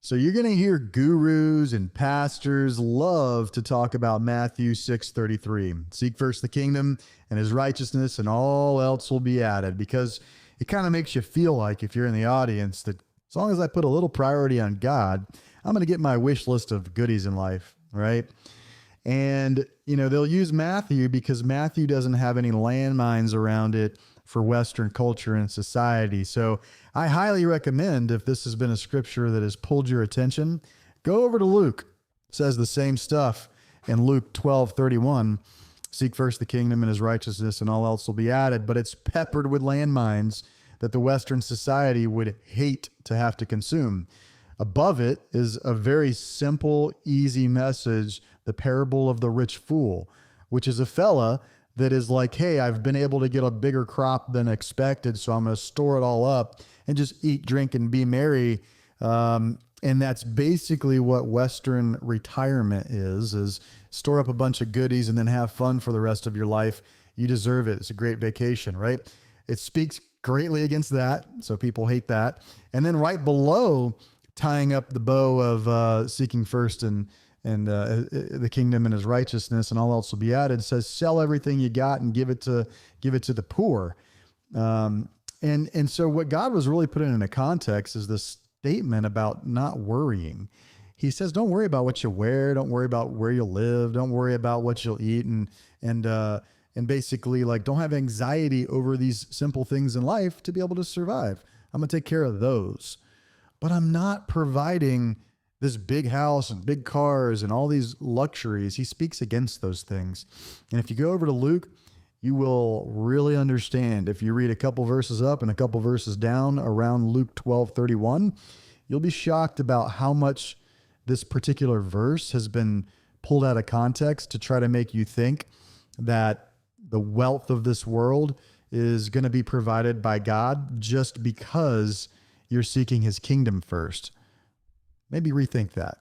So you're going to hear gurus and pastors love to talk about Matthew 6:33. Seek first the kingdom and his righteousness, and all else will be added, because it kind of makes you feel like, if you're in the audience, that as long as I put a little priority on God, I'm going to get my wish list of goodies in life, right? And, they'll use Matthew because Matthew doesn't have any landmines around it for Western culture and society. So I highly recommend, if this has been a scripture that has pulled your attention, go over to Luke. It says the same stuff in Luke 12:31. Seek first the kingdom and his righteousness, and all else will be added. But it's peppered with landmines that the Western society would hate to have to consume. Above it is a very simple, easy message, the parable of the rich fool, which is a fella that is like, hey, I've been able to get a bigger crop than expected, so I'm going to store it all up and just eat, drink, and be merry. And that's basically what Western retirement is store up a bunch of goodies and then have fun for the rest of your life. You deserve it. It's a great vacation, right? It speaks greatly against that, so people hate that. And then right below, tying up the bow of seeking first and the kingdom and his righteousness, and all else will be added, says sell everything you got and give it to the poor. And so what God was really putting in a context is this statement about not worrying. He says, don't worry about what you wear. Don't worry about where you live. Don't worry about what you'll eat. And basically, like, don't have anxiety over these simple things in life to be able to survive. I'm going to take care of those. But I'm not providing this big house and big cars and all these luxuries. He speaks against those things. And if you go over to Luke, you will really understand. If you read a couple verses up and a couple verses down around Luke 12:31, you'll be shocked about how much this particular verse has been pulled out of context to try to make you think that the wealth of this world is going to be provided by God just because you're seeking his kingdom first. Maybe rethink that.